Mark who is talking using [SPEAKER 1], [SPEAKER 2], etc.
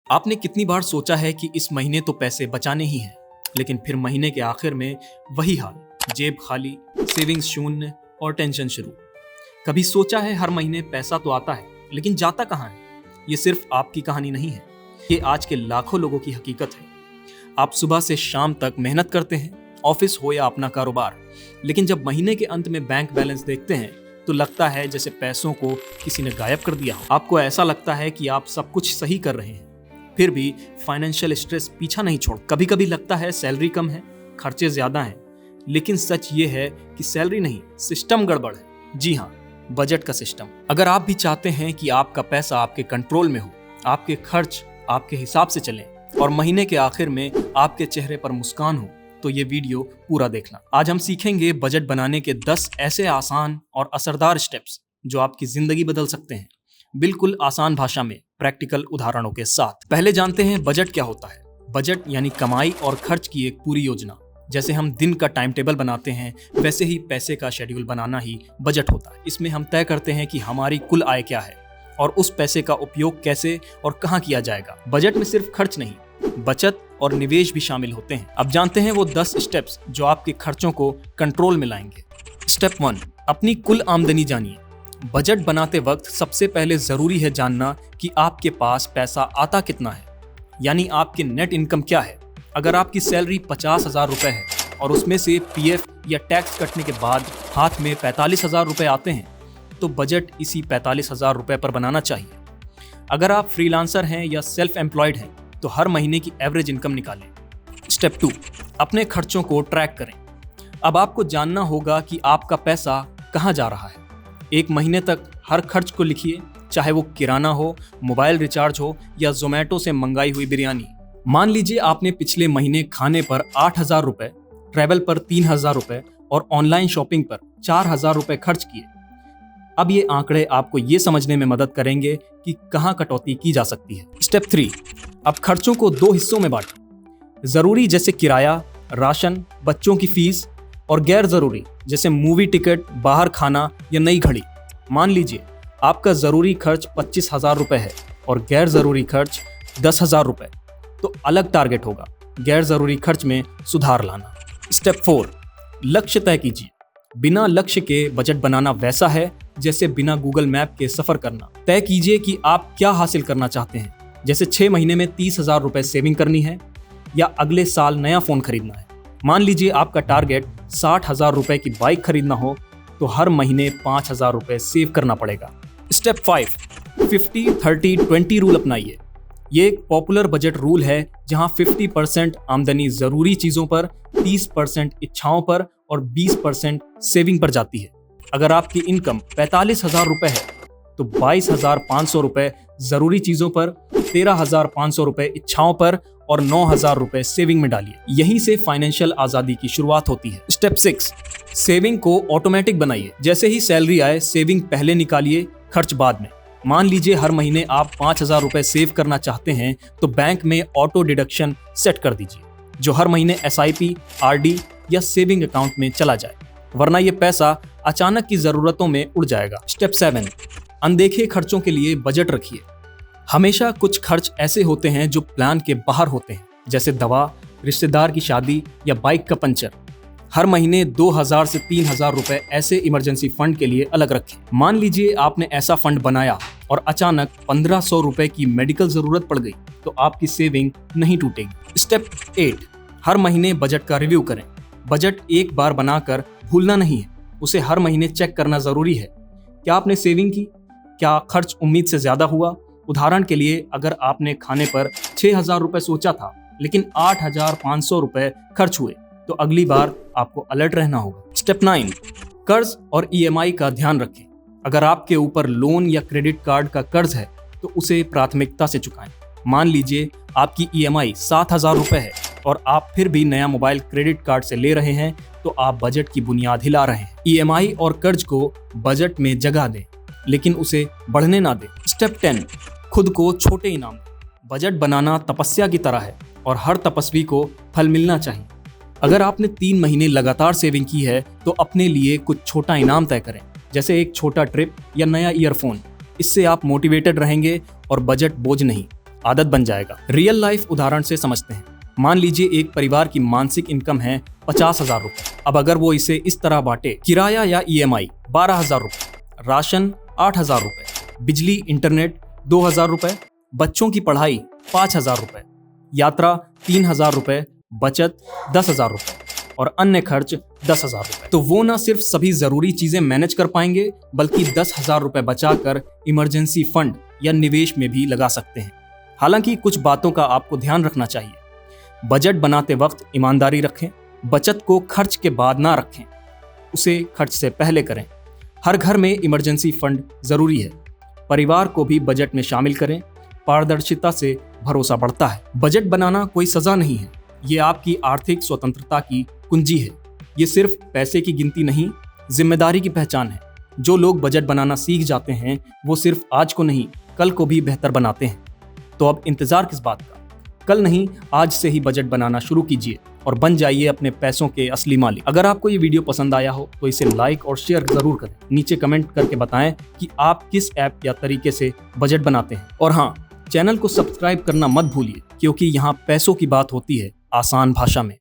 [SPEAKER 1] आपने कितनी बार सोचा है कि इस महीने तो पैसे बचाने ही हैं, लेकिन फिर महीने के आखिर में वही हाल, जेब खाली, सेविंग्स शून्य और टेंशन शुरू। कभी सोचा है हर महीने पैसा तो आता है लेकिन जाता कहाँ है? ये सिर्फ आपकी कहानी नहीं है, ये आज के लाखों लोगों की हकीकत है। आप सुबह से शाम तक मेहनत करते हैं, ऑफिस हो या अपना कारोबार, लेकिन जब महीने के अंत में बैंक बैलेंस देखते हैं तो लगता है जैसे पैसों को किसी ने गायब कर दिया हो। आपको ऐसा लगता है कि आप सब कुछ सही कर रहे हैं, फिर भी फाइनेंशियल स्ट्रेस पीछा नहीं छोड़। कभी कभी लगता है सैलरी कम है, खर्चे ज्यादा हैं, लेकिन सच ये है कि सैलरी नहीं, सिस्टम गड़बड़ है। जी हाँ, बजट का सिस्टम। अगर आप भी चाहते हैं कि आपका पैसा आपके कंट्रोल में हो, आपके खर्च आपके हिसाब से चलें और महीने के आखिर में आपके चेहरे पर मुस्कान हो, तो ये वीडियो पूरा देखना। आज हम सीखेंगे बजट बनाने के 10 ऐसे आसान और असरदार स्टेप्स जो आपकी जिंदगी बदल सकते हैं, बिल्कुल आसान भाषा में, प्रैक्टिकल उदाहरणों के साथ। पहले जानते हैं बजट क्या होता है। बजट यानी कमाई और खर्च की एक पूरी योजना। जैसे हम दिन का टाइम टेबल बनाते हैं, वैसे ही पैसे का शेड्यूल बनाना ही बजट होता है। इसमें हम तय करते हैं कि हमारी कुल आय क्या है और उस पैसे का उपयोग कैसे और कहाँ किया जाएगा। बजट में सिर्फ खर्च नहीं, बचत और निवेश भी शामिल होते हैं। अब जानते हैं वो 10 स्टेप्स जो आपके खर्चों को कंट्रोल में लाएंगे। स्टेप 1, अपनी कुल आमदनी जानिए। बजट बनाते वक्त सबसे पहले जरूरी है जानना कि आपके पास पैसा आता कितना है, यानी आपकी नेट इनकम क्या है। अगर आपकी सैलरी 50,000 रुपए है और उसमें से पीएफ या टैक्स कटने के बाद हाथ में 45,000 रुपए आते हैं, तो बजट इसी 45,000 रुपए पर बनाना चाहिए। अगर आप फ्रीलांसर हैं या सेल्फ एम्प्लॉयड हैं, तो हर महीने की एवरेज इनकम निकालें। स्टेप 2, अपने खर्चों को ट्रैक करें। अब आपको जानना होगा कि आपका पैसा कहाँ जा रहा है। एक महीने तक हर खर्च को लिखिए, चाहे वो किराना हो, मोबाइल रिचार्ज हो या जोमेटो से मंगाई हुई बिरयानी। मान लीजिए आपने पिछले महीने खाने पर 8,000 रुपए, ट्रैवल पर 3,000 रुपए और ऑनलाइन शॉपिंग पर 4,000 रुपए खर्च किए। अब ये आंकड़े आपको ये समझने में मदद करेंगे कि कहाँ कटौती की जा सकती है। स्टेप 3, अब खर्चों को 2 हिस्सों में बांटें। जरूरी जैसे किराया, राशन, बच्चों की फीस, और गैर जरूरी जैसे मूवी टिकट, बाहर खाना या नई घड़ी। मान लीजिए आपका जरूरी खर्च 25,000 रुपए है और गैर जरूरी खर्च 10,000 रुपए, तो अलग टारगेट होगा गैर जरूरी खर्च में सुधार लाना। स्टेप 4, लक्ष्य तय कीजिए। बिना लक्ष्य के बजट बनाना वैसा है जैसे बिना गूगल मैप के सफर करना। तय कीजिए कि आप क्या हासिल करना चाहते हैं, जैसे 6 महीने में 30,000 रुपए सेविंग करनी है या अगले साल नया फोन खरीदना है। मान लीजिए आपका टारगेट 60,000 रुपए की बाइक खरीदना हो, तो हर महीने 5,000 रुपए सेव करना पड़ेगा। स्टेप 5, 50-30-20 रूल अपनाइए। ये एक पॉपुलर बजट रूल है जहां 50% आमदनी जरूरी चीजों पर, 30% इच्छाओं पर और 20% सेविंग पर जाती है। अगर आपकी इनकम 45,000 रुपए है तो 22,500 रुपए जरूरी चीजों पर, 13,500 रुपए इच्छाओं पर और 9,000 रुपए सेविंग में डालिए। यहीं से फाइनेंशियल आजादी की शुरुआत होती है। स्टेप 6, सेविंग को ऑटोमेटिक बनाइए। जैसे ही सैलरी आए, सेविंग पहले निकालिए, खर्च बाद में। मान लीजिए हर महीने आप 5,000 रुपए सेव करना चाहते हैं, तो बैंक में ऑटो डिडक्शन सेट कर दीजिए जो हर महीने SIP, RD या सेविंग अकाउंट में चला जाए, वरना ये पैसा अचानक की जरूरतों में उड़ जाएगा। स्टेप 7, अनदेखे खर्चों के लिए बजट रखिए। हमेशा कुछ खर्च ऐसे होते हैं जो प्लान के बाहर होते हैं, जैसे दवा, रिश्तेदार की शादी या बाइक का पंचर। हर महीने 2,000 से 3,000 रुपए ऐसे इमरजेंसी फंड के लिए अलग रखें। मान लीजिए आपने ऐसा फंड बनाया और अचानक 1,500 रुपए की मेडिकल जरूरत पड़ गई, तो आपकी सेविंग नहीं टूटेगी। स्टेप 8, हर महीने बजट का रिव्यू करें। बजट एक बार बनाकर भूलना नहीं है, उसे हर महीने चेक करना जरूरी है। क्या आपने सेविंग की? क्या खर्च उम्मीद से ज्यादा हुआ? उदाहरण के लिए, अगर आपने खाने पर 6,000 रुपए सोचा था लेकिन 8,500 रुपए खर्च हुए, तो अगली बार आपको अलर्ट रहना होगा। स्टेप 9, कर्ज और EMI का ध्यान रखें। अगर आपके ऊपर लोन या क्रेडिट कार्ड का कर्ज है तो उसे प्राथमिकता से चुकाएं। मान लीजिए आपकी EMI 7,000 रुपए है और आप फिर भी नया मोबाइल क्रेडिट कार्ड से ले रहे हैं, तो आप बजट की बुनियाद हिला रहे हैं। EMI और कर्ज को बजट में जगह दें, लेकिन उसे बढ़ने ना दें। स्टेप 10, खुद को छोटे इनाम दें। बजट बनाना तपस्या की तरह है और हर तपस्वी को फल मिलना चाहिए। अगर आपने 3 महीने लगातार सेविंग की है, तो अपने लिए कुछ छोटा इनाम तय करें, जैसे एक छोटा ट्रिप या नया ईयरफोन। इससे आप मोटिवेटेड रहेंगे और बजट बोझ नहीं, आदत बन जाएगा। रियल लाइफ उदाहरण से समझते हैं। मान लीजिए एक परिवार की मासिक इनकम है 50,000 रुपए। अब अगर वो इसे इस तरह बांटे, किराया या EMI 12,000 रुपए, राशन 8,000 रुपए, बिजली इंटरनेट 2,000 रुपए, बच्चों की पढ़ाई 5,000 रुपए, यात्रा 3,000 रुपए, बचत 10,000 रुपए और अन्य खर्च 10,000 रुपए, तो वो ना सिर्फ सभी जरूरी चीजें मैनेज कर पाएंगे बल्कि 10,000 रुपए बचाकर इमरजेंसी फंड या निवेश में भी लगा सकते हैं। हालांकि कुछ बातों का आपको ध्यान रखना चाहिए। बजट बनाते वक्त ईमानदारी रखें, बचत को खर्च के बाद ना रखें, उसे खर्च से पहले करें। हर घर में इमरजेंसी फंड जरूरी है। परिवार को भी बजट में शामिल करें। पारदर्शिता से भरोसा बढ़ता है। बजट बनाना कोई सजा नहीं है, ये आपकी आर्थिक स्वतंत्रता की कुंजी है। ये सिर्फ पैसे की गिनती नहीं, जिम्मेदारी की पहचान है। जो लोग बजट बनाना सीख जाते हैं वो सिर्फ आज को नहीं, कल को भी बेहतर बनाते हैं। तो अब इंतजार किस बात का? कल नहीं, आज से ही बजट बनाना शुरू कीजिए और बन जाइए अपने पैसों के असली मालिक। अगर आपको ये वीडियो पसंद आया हो तो इसे लाइक और शेयर जरूर करें। नीचे कमेंट करके बताएं कि आप किस ऐप या तरीके से बजट बनाते हैं। और हाँ, चैनल को सब्सक्राइब करना मत भूलिए, क्योंकि यहाँ पैसों की बात होती है आसान भाषा में।